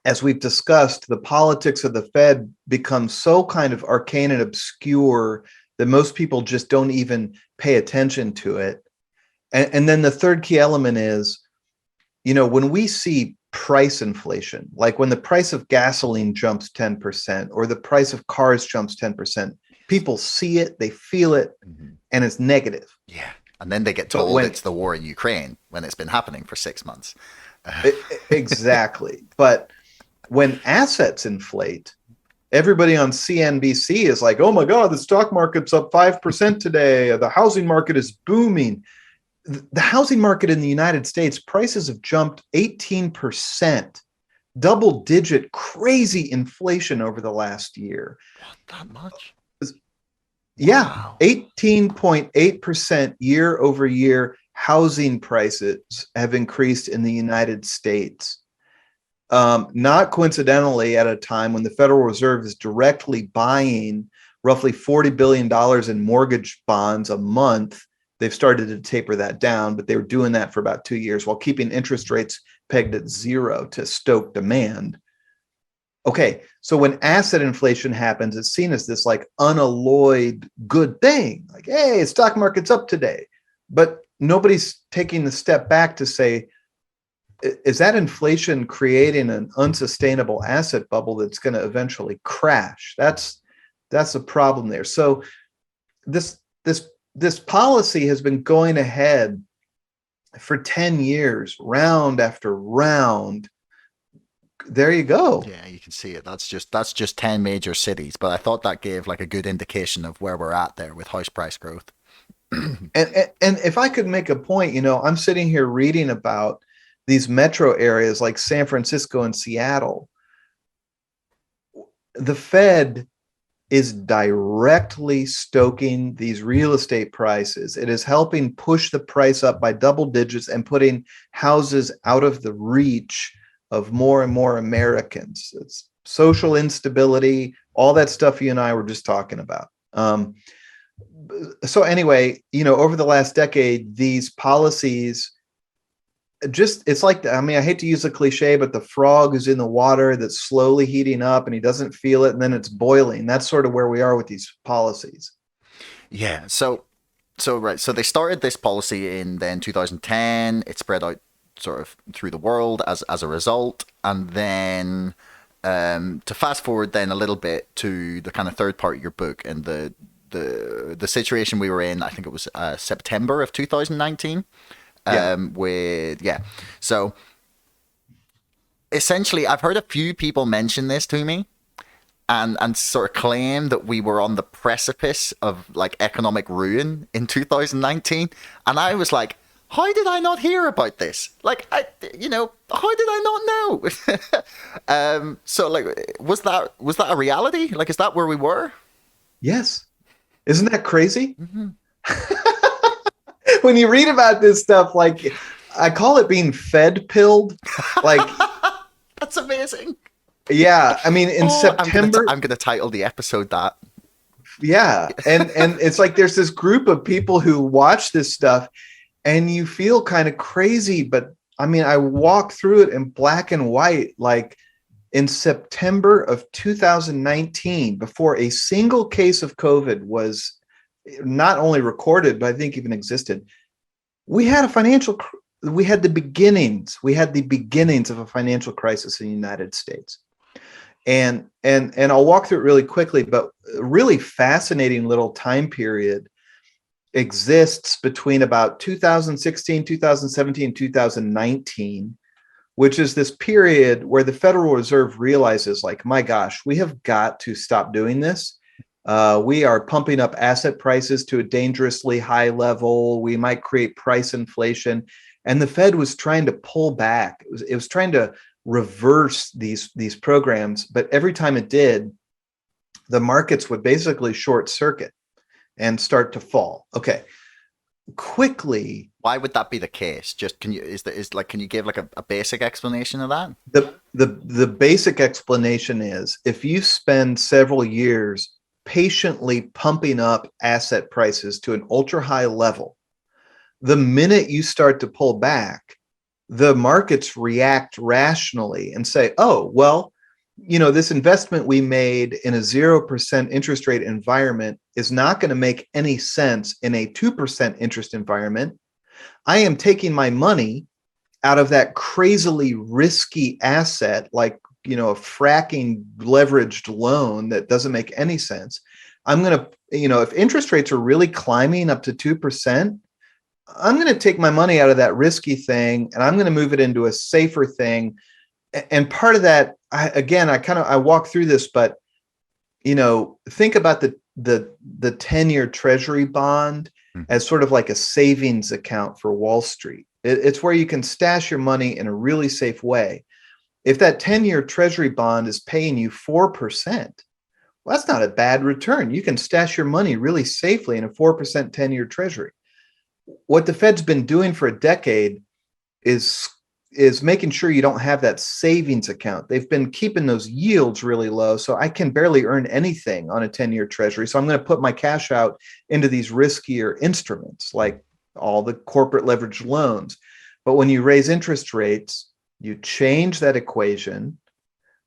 as we've discussed, the politics of the Fed becomes so kind of arcane and obscure that most people just don't even pay attention to it. And then the third key element is, when we see price inflation, like when the price of gasoline jumps 10% or the price of cars jumps 10%, people see it, they feel it, mm-hmm. and it's negative. Yeah. And then they get told it's the war in Ukraine when it's been happening for 6 months. Exactly. But when assets inflate, everybody on CNBC is like, oh my God, the stock market's up 5% today. The housing market is booming. The housing market in the United States, prices have jumped 18%, double digit, crazy inflation over the last year. Not that much? Yeah, wow. 18.8% year over year housing prices have increased in the United States. Not coincidentally, at a time when the Federal Reserve is directly buying roughly $40 billion in mortgage bonds a month. They've started to taper that down, but they were doing that for about 2 years while keeping interest rates pegged at zero to stoke demand. Okay, so when asset inflation happens, it's seen as this like unalloyed good thing. Like, hey, stock market's up today. But nobody's taking the step back to say, is that inflation creating an unsustainable asset bubble that's going to eventually crash? That's a problem there. So this policy has been going ahead for 10 years, round after round. There you go. Yeah, you can see it. That's just 10 major cities, but I thought that gave like a good indication of where we're at there with house price growth. and if I could make a point, I'm sitting here reading about these metro areas like San Francisco and Seattle. The Fed is directly stoking these real estate prices. It is helping push the price up by double digits and putting houses out of the reach of more and more Americans. It's social instability, all that stuff you and I were just talking about. So anyway, over the last decade, these policies just, it's like, I mean, I hate to use a cliche, but the frog is in the water that's slowly heating up and he doesn't feel it and then it's boiling. That's sort of where we are with these policies. Yeah. So right. So they started this policy in then 2010. It spread out sort of through the world as a result, and then to fast forward then a little bit to the kind of third part of your book and the situation we were in. I think it was September of 2019. Yeah. With yeah. So essentially, I've heard a few people mention this to me, and sort of claim that we were on the precipice of like economic ruin in 2019, and I was like, how did I not hear about this? Like, how did I not know? So like, was that a reality? Like, is that where we were? Yes. Isn't that crazy? Mm-hmm. When you read about this stuff, like, I call it being Fedpilled. Like, that's amazing. Yeah, I mean, in September, I'm gonna title the episode that. Yeah, and it's like there's this group of people who watch this stuff, and you feel kind of crazy. But I mean, I walk through it in black and white. Like in September of 2019, before a single case of COVID was not only recorded, but I think even existed, we had the beginnings of a financial crisis in the United States. And I'll walk through it really quickly, but a really fascinating little time period exists between about 2016, 2017, 2019, which is this period where the Federal Reserve realizes, like, my gosh, we have got to stop doing this. We are pumping up asset prices to a dangerously high level. We might create price inflation. And the Fed was trying to pull back. It was trying to reverse these programs, but every time it did, the markets would basically short circuit and start to fall. Okay, quickly. Why would that be the case? Just can you give like a basic explanation of that? The basic explanation is, if you spend several years patiently pumping up asset prices to an ultra high level, the minute you start to pull back, the markets react rationally and say, oh, well, this investment we made in a 0% interest rate environment is not going to make any sense in a 2% interest environment. I am taking my money out of that crazily risky asset, like, a fracking leveraged loan that doesn't make any sense. I'm going to, if interest rates are really climbing up to 2%, I'm going to take my money out of that risky thing and I'm going to move it into a safer thing. And part of that, I walk through this, but, think about the 10-year treasury bond as sort of like a savings account for Wall Street. It's where you can stash your money in a really safe way. If that 10-year treasury bond is paying you 4%, well, that's not a bad return. You can stash your money really safely in a 4% 10-year treasury. What the Fed's been doing for a decade is making sure you don't have that savings account. They've been keeping those yields really low, so I can barely earn anything on a 10-year treasury. So I'm going to put my cash out into these riskier instruments, like all the corporate leveraged loans. But when you raise interest rates, you change that equation.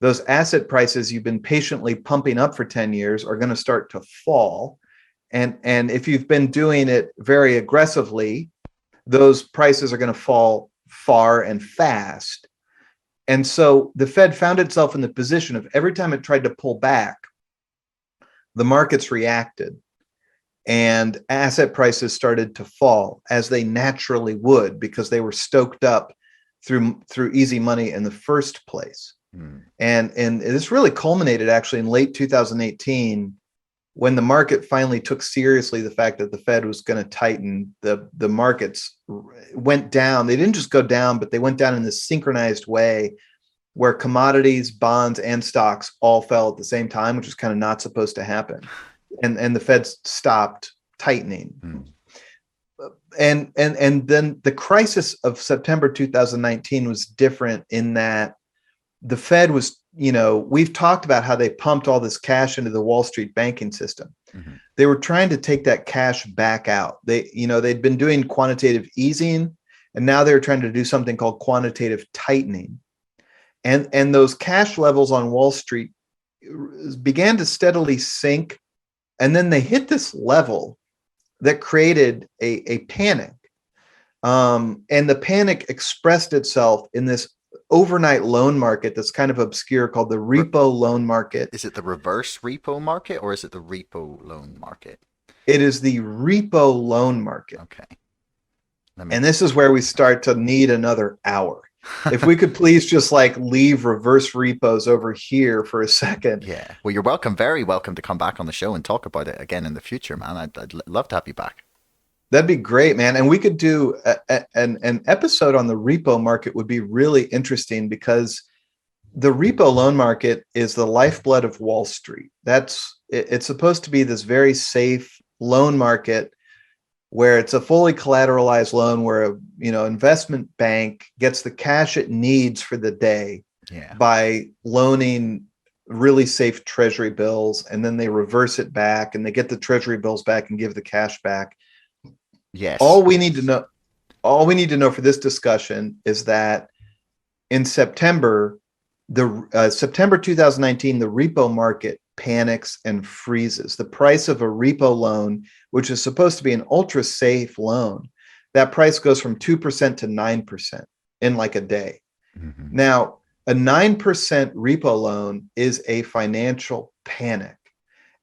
Those asset prices you've been patiently pumping up for 10 years are going to start to fall. And if you've been doing it very aggressively, those prices are going to fall far and fast. And so the Fed found itself in the position of, every time it tried to pull back, the markets reacted and asset prices started to fall, as they naturally would, because they were stoked up through easy money in the first place. And this really culminated actually in late 2018, when the market finally took seriously the fact that the Fed was going to tighten. The markets went down. They didn't just go down, but they went down in this synchronized way. where commodities, bonds, and stocks all fell at the same time, which is kind of not supposed to happen. And the Fed stopped tightening. And then the crisis of September 2019 was different in that the Fed was, we've talked about how they pumped all this cash into the Wall Street banking system. Mm-hmm. They were trying to take that cash back out. They'd been doing quantitative easing, and now they were trying to do something called quantitative tightening. And those cash levels on Wall Street began to steadily sink. And then they hit this level that created a panic. And the panic expressed itself in this overnight loan market that's kind of obscure called the repo loan market. Is it the reverse repo market or is it the repo loan market? It is the repo loan market. Okay. And this is where we start to need another hour. If we could please just leave reverse repos over here for a second. Yeah. Well, you're welcome, very welcome to come back on the show and talk about it again in the future, man. I'd love to have you back. That'd be great, man. And we could do an episode on the repo market would be really interesting because the repo loan market is the lifeblood of Wall Street. It's supposed to be this very safe loan market where it's a fully collateralized loan where a investment bank gets the cash it needs for the day by loaning really safe treasury bills, and then they reverse it back and they get the treasury bills back and give the cash back. Yes. All we need to know for this discussion is that in September 2019, the repo market panics and freezes. The price of a repo loan, which is supposed to be an ultra safe loan, that price goes from 2% to 9% in a day. Mm-hmm. Now, a 9% repo loan is a financial panic.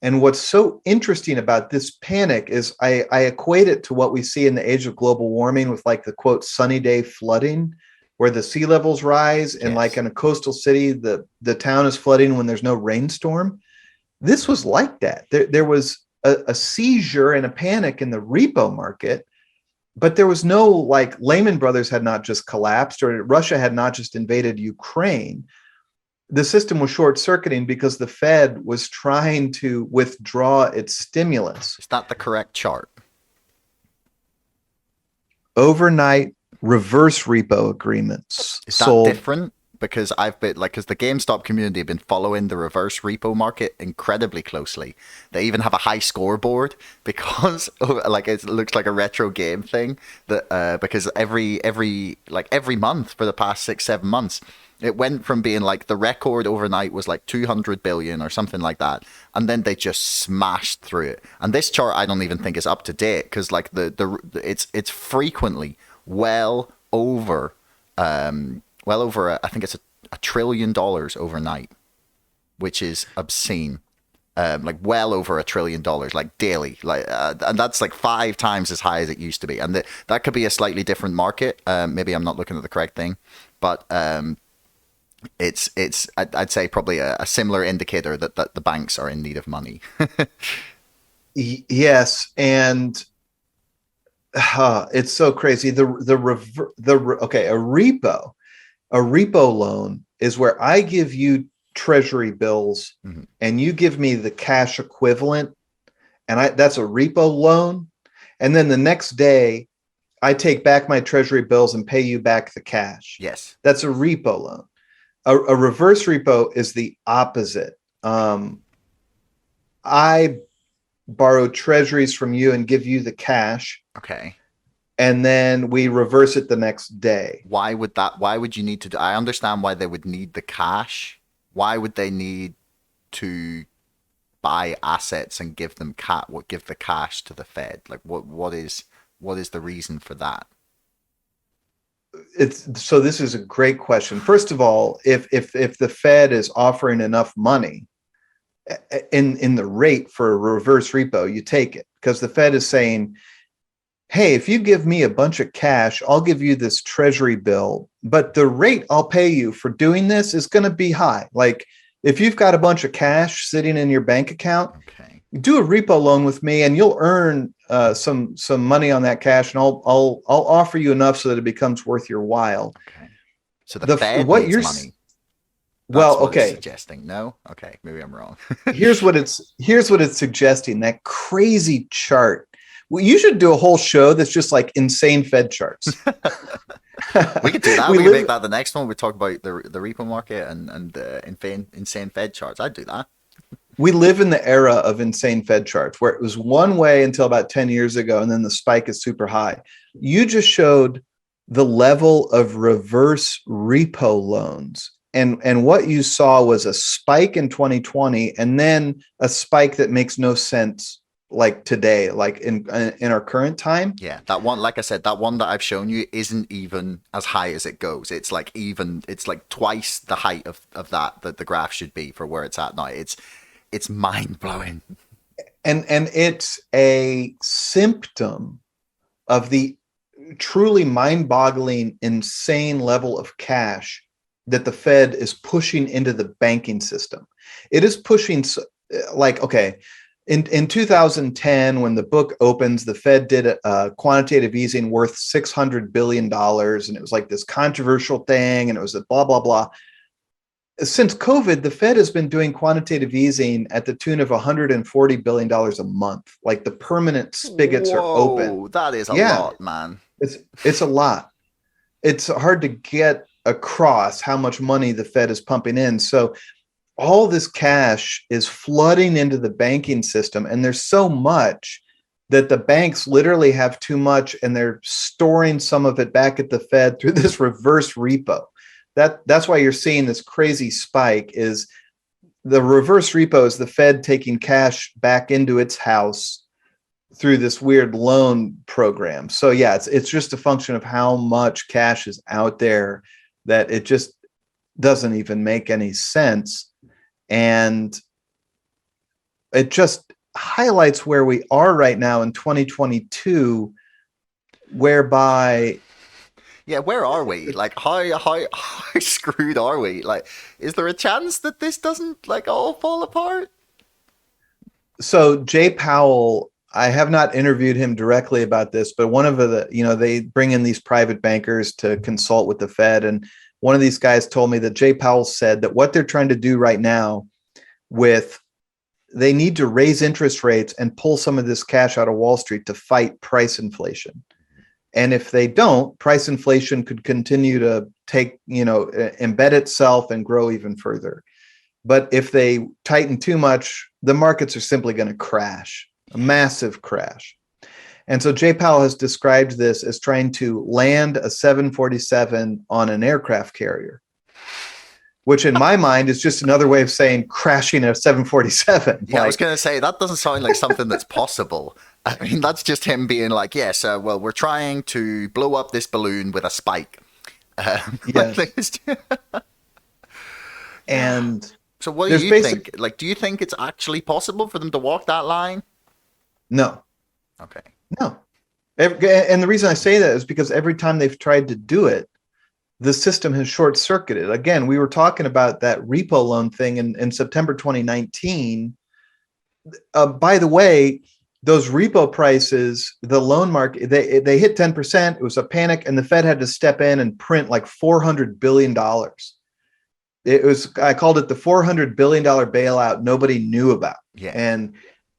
And what's so interesting about this panic is I equate it to what we see in the age of global warming with the quote sunny day flooding, where the sea levels rise and in a coastal city, the town is flooding when there's no rainstorm. This was like that. There was a seizure and a panic in the repo market, but there was no Lehman Brothers had not just collapsed or Russia had not just invaded Ukraine. The system was short-circuiting because the Fed was trying to withdraw its stimulus. Is that the correct chart? Overnight reverse repo agreements Is that sold. Different? Because I've been because the GameStop community have been following the reverse repo market incredibly closely. They even have a high scoreboard because it looks like a retro game thing that because every month for the past 6-7 months, it went from being the record overnight was 200 billion or something like that, and then they just smashed through it. And this chart I don't even think is up to date because it's frequently well over I think it's $1 trillion overnight, which is obscene. Well over $1 trillion, daily, and that's 5 times as high as it used to be. And that could be a slightly different market. Maybe I'm not looking at the correct thing, but I'd say probably a similar indicator that the banks are in need of money. Yes, and it's so crazy. A repo loan is where I give you treasury bills mm-hmm. and you give me the cash equivalent, and that's a repo loan. And then the next day I take back my treasury bills and pay you back the cash. Yes. That's a repo loan. A reverse repo is the opposite. I borrow treasuries from you and give you the cash. Okay. And then we reverse it the next day. Why would you need to I understand why they would need the cash. Why would they need to buy assets and give the cash to the Fed? What is the reason for that? So this is a great question. First of all, if the Fed is offering enough money in the rate for a reverse repo, you take it, because the Fed is saying, hey, if you give me a bunch of cash, I'll give you this treasury bill, but the rate I'll pay you for doing this is going to be high. If you've got a bunch of cash sitting in your bank account, okay, do a repo loan with me and you'll earn some money on that cash, and I'll offer you enough so that it becomes worth your while. Okay. So the Fed needs money. That's Well, what it's okay. suggesting. No? Okay, maybe I'm wrong. Here's what it's suggesting. That crazy chart. Well, you should do a whole show that's just like insane Fed charts. We could do that. we We could make live that the next one. We talk about the repo market and insane Fed charts. I'd do that. we live in the era of insane Fed charts where it was one way until about 10 years ago, and then the spike is super high. You just showed the level of reverse repo loans. And what you saw was a spike in 2020 and then a spike that makes no sense like today, like in our current time. Yeah, that one, like I said, that one that I've shown you isn't even as high as it goes. It's like it's like twice the height of that the graph should be for where it's at now. It's mind blowing. And it's a symptom of the truly mind-boggling, insane level of cash that the Fed is pushing into the banking system. It is pushing, like, okay, in 2010, when the book opens, the Fed did a quantitative easing worth $600 billion, and it was like this controversial thing, and it was a blah, blah, blah. Since COVID, the Fed has been doing quantitative easing at the tune of $140 billion a month. Like the permanent spigots are open. Whoa, that is a Yeah, lot, man. it's a lot. It's hard to get across how much money the Fed is pumping in. So all this cash is flooding into the banking system, and there's so much that the banks literally have too much, and they're storing some of it back at the Fed through this reverse repo. That's why you're seeing this crazy spike. Is the reverse repo is the Fed taking cash back into its house through this weird loan program. So yeah, it's just a function of how much cash is out there that it just doesn't even make any sense. And it just highlights where we are right now in 2022, whereby Yeah, where are we? Like, how screwed are we? Like, is there a chance that this doesn't like all fall apart? so Jay Powell, I have not interviewed him directly about this, but one of they bring in these private bankers to consult with the Fed. And one of these guys told me that Jay Powell said that what they're trying to do right now they need to raise interest rates and pull some of this cash out of Wall Street to fight price inflation. And if they don't, price inflation could continue to embed itself and grow even further. But if they tighten too much, the markets are simply going to crash, a massive crash. And so Jay Powell has described this as trying to land a 747 on an aircraft carrier, which in my mind is just another way of saying crashing a 747. Yeah, I was going to say, that doesn't sound like something that's possible. I mean, that's just him being like, yes, well, we're trying to blow up this balloon with a spike. Yes. And so what do you think? Like, do you think it's actually possible for them to walk that line? No. Okay. No. And the reason I say that is because every time they've tried to do it, the system has short-circuited. Again, we were talking about that repo loan thing in September 2019. By the way, those repo prices, the loan market, they hit 10%. It was a panic, and the Fed had to step in and print like $400 billion. I called it the $400 billion bailout nobody knew about. Yeah.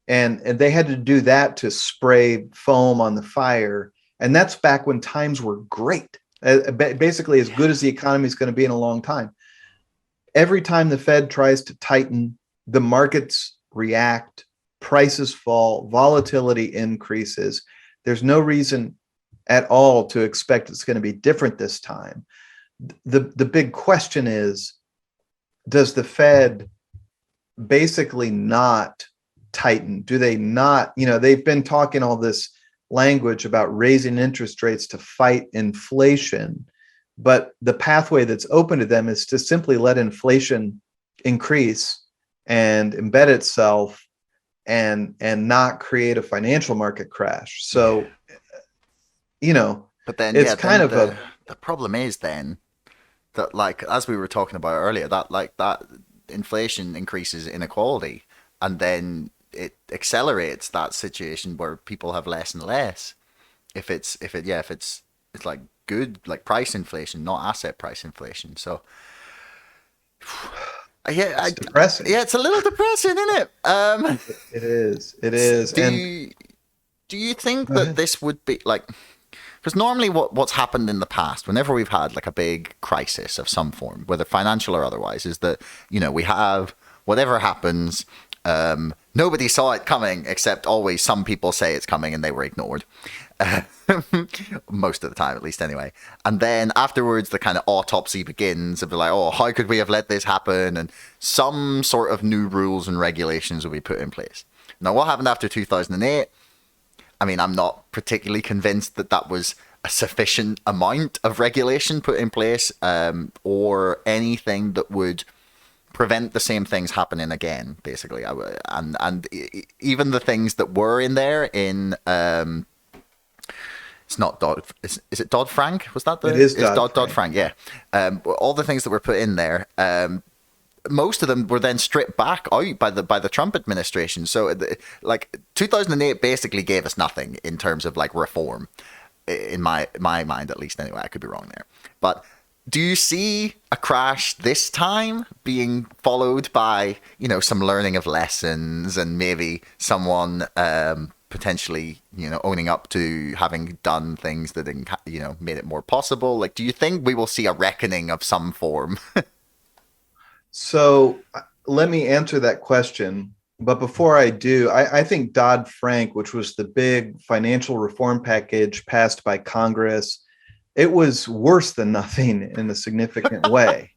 And they had to do that to spray foam on the fire. And that's back when times were great. Basically as good as the economy is going to be in a long time. Every time the Fed tries to tighten, the markets react, prices fall, volatility increases. There's no reason at all to expect it's going to be different this time. The big question is, does the Fed basically not tighten? Do they not, they've been talking all this language about raising interest rates to fight inflation, but the pathway that's open to them is to simply let inflation increase and embed itself and not create a financial market crash. So, but then it's kind of the problem is then that, like, as we were talking about earlier, that inflation increases inequality, and then it accelerates that situation where people have less and less. If it's like good, like price inflation, not asset price inflation. So Yeah, It's depressing. yeah, it's a little depressing, isn't it? It is. It is. Do And you do you think go that ahead. this would be like? Because normally, what's happened in the past, whenever we've had like a big crisis of some form, whether financial or otherwise, is that we have whatever happens. Nobody saw it coming, except always some people say it's coming and they were ignored. Most of the time, at least, anyway. And then afterwards, the kind of autopsy begins of like, oh, how could we have let this happen? And some sort of new rules and regulations will be put in place. Now, what happened after 2008? I mean, I'm not particularly convinced that that was a sufficient amount of regulation put in place, or anything that would prevent the same things happening again. Basically, even the things that were in there in it's not Dodd. Is it Dodd Frank? Was that the? It is It's Dodd Dodd Frank. Frank. Yeah. All the things that were put in there. Most of them were then stripped back out by the Trump administration. So, like 2008 basically gave us nothing in terms of like reform, in my mind at least. Anyway, I could be wrong there. But do you see a crash this time being followed by some learning of lessons and maybe someone potentially owning up to having done things that made it more possible? Like, do you think we will see a reckoning of some form? So let me answer that question. But before I do, I think Dodd-Frank, which was the big financial reform package passed by Congress, it was worse than nothing in a significant way.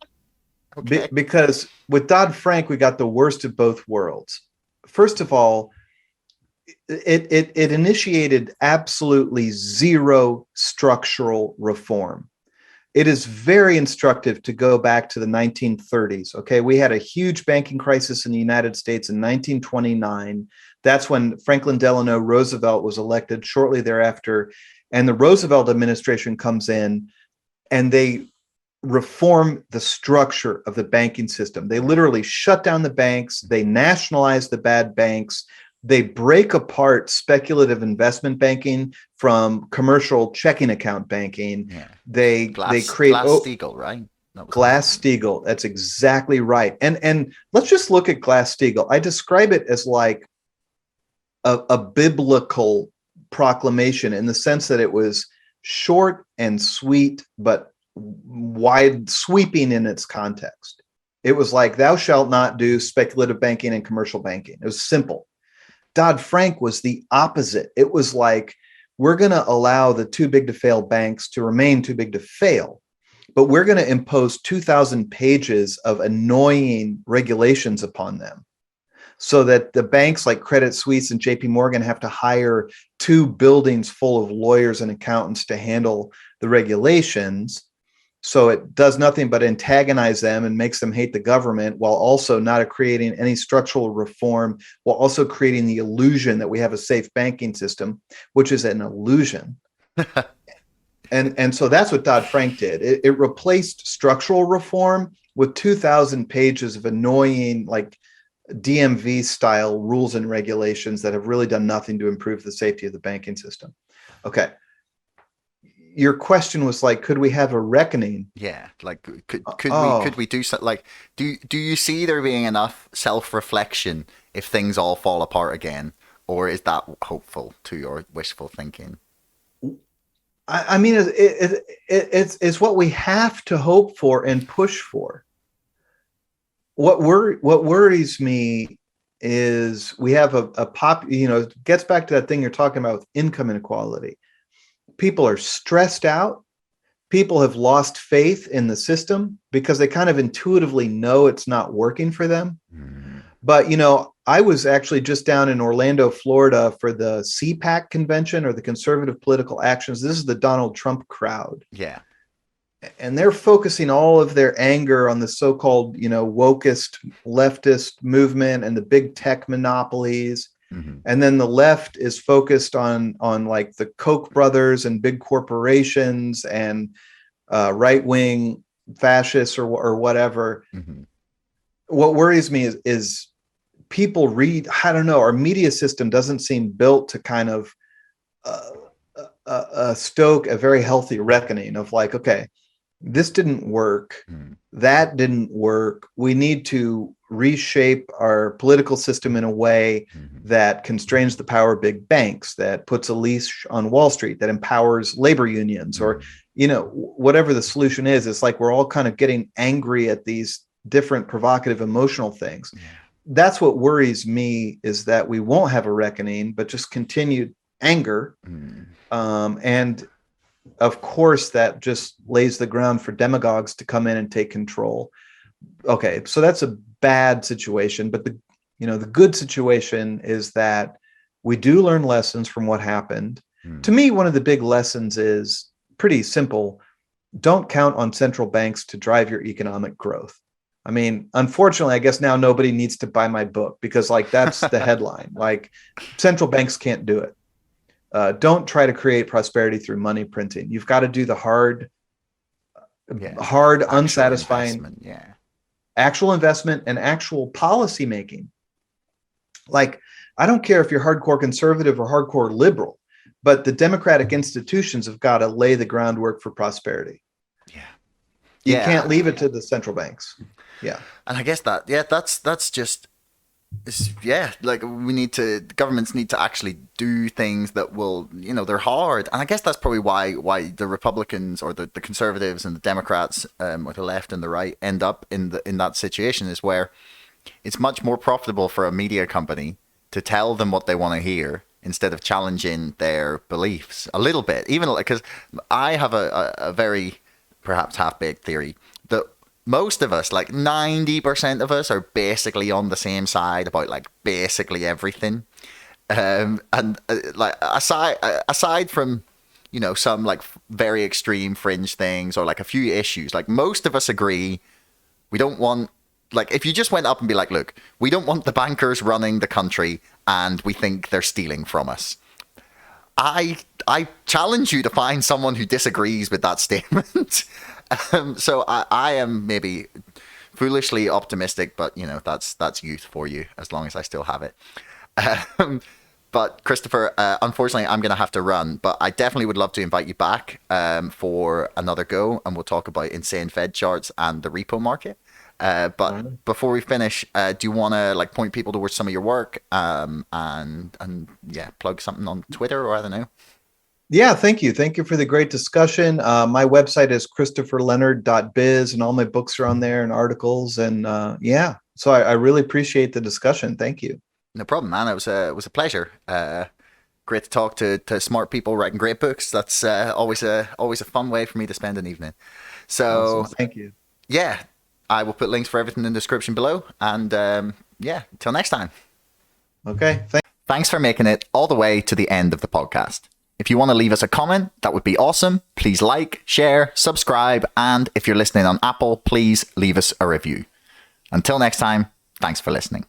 Okay. Because with Dodd-Frank, we got the worst of both worlds. First of all, it initiated absolutely zero structural reform. It is very instructive to go back to the 1930s. Okay, we had a huge banking crisis in the United States in 1929. That's when Franklin Delano Roosevelt was elected shortly thereafter. And the Roosevelt administration comes in and they reform the structure of the banking system. They literally shut down the banks, they nationalize the bad banks, they break apart speculative investment banking from commercial checking account banking. Yeah. They create Glass-Steagall, right? That was Glass-Steagall. That's exactly right. And let's just look at Glass-Steagall. I describe it as like a biblical proclamation in the sense that it was short and sweet, but wide sweeping in its context. It was like, thou shalt not do speculative banking and commercial banking. It was simple. Dodd-Frank was the opposite. It was like, we're going to allow the too big to fail banks to remain too big to fail, but we're going to impose 2,000 pages of annoying regulations upon them so that the banks like Credit Suisse and JP Morgan have to hire 2 buildings full of lawyers and accountants to handle the regulations. So it does nothing but antagonize them and makes them hate the government, while also not creating any structural reform, while also creating the illusion that we have a safe banking system, which is an illusion. And so that's what Dodd-Frank did. It replaced structural reform with 2,000 pages of annoying, like DMV style rules and regulations that have really done nothing to improve the safety of the banking system. Okay. Your question was like, could we have a reckoning? Yeah, like could we do something? Like, do you see there being enough self-reflection if things all fall apart again, or is that hopeful to your wishful thinking? I mean, it's what we have to hope for and push for. What worries me is we have a it gets back to that thing you're talking about with income inequality. People are stressed out. People have lost faith in the system because they kind of intuitively know it's not working for them. Mm. But, I was actually just down in Orlando, Florida for the CPAC convention, or the Conservative Political Actions. This is the Donald Trump crowd. Yeah. And they're focusing all of their anger on the so-called, wokest leftist movement and the big tech monopolies. Mm-hmm. And then the left is focused on like the Koch brothers and big corporations and right-wing fascists or whatever. Mm-hmm. What worries me is people read, I don't know, our media system doesn't seem built to kind of stoke a very healthy reckoning of like, okay, this didn't work. Mm. That didn't work. We need to reshape our political system in a way that constrains the power of big banks, that puts a leash on Wall Street, that empowers labor unions, or, whatever the solution is. It's like we're all kind of getting angry at these different provocative emotional things. Yeah. That's what worries me, is that we won't have a reckoning, but just continued anger. And of course, that just lays the ground for demagogues to come in and take control. Okay, so that's a bad situation, but the good situation is that we do learn lessons from what happened. To me, one of the big lessons is pretty simple. Don't count on central banks to drive your economic growth. I mean, unfortunately, I guess now nobody needs to buy my book, because that's the headline. Central banks can't do it. Don't try to create prosperity through money printing. You've got to do the hard, unsatisfying actual investment and actual policy making. I don't care if you're hardcore conservative or hardcore liberal, but the democratic institutions have got to lay the groundwork for prosperity. You can't leave it to the central banks. Yeah. And I guess that's just, governments need to actually do things that will, they're hard. And I guess that's probably why the Republicans or the conservatives and the Democrats, or the left and the right, end up in that situation, is where it's much more profitable for a media company to tell them what they want to hear instead of challenging their beliefs a little bit. Even because I have a very perhaps half-baked theory that most of us, 90% of us, are basically on the same side about basically everything. Aside from, some very extreme fringe things or a few issues, most of us agree we don't want, if you just went up and be look, we don't want the bankers running the country and we think they're stealing from us. I challenge you to find someone who disagrees with that statement. So I am maybe foolishly optimistic, but that's youth for you, as long as I still have it. But Christopher, unfortunately, I'm going to have to run, but I definitely would love to invite you back for another go, and we'll talk about insane Fed charts and the repo market. But before we finish, do you want to point people towards some of your work and plug something on Twitter, or I don't know? Yeah, thank you. Thank you for the great discussion. My website is christopherleonard.biz, and all my books are on there and articles. And so I really appreciate the discussion. Thank you. No problem, man. It was a pleasure. Great to talk to smart people writing great books. That's always a fun way for me to spend an evening. So awesome. Thank you. Yeah, I will put links for everything in the description below. And until next time. Okay. Thanks for making it all the way to the end of the podcast. If you want to leave us a comment, that would be awesome. Please share, subscribe, and if you're listening on Apple, please leave us a review. Until next time, thanks for listening.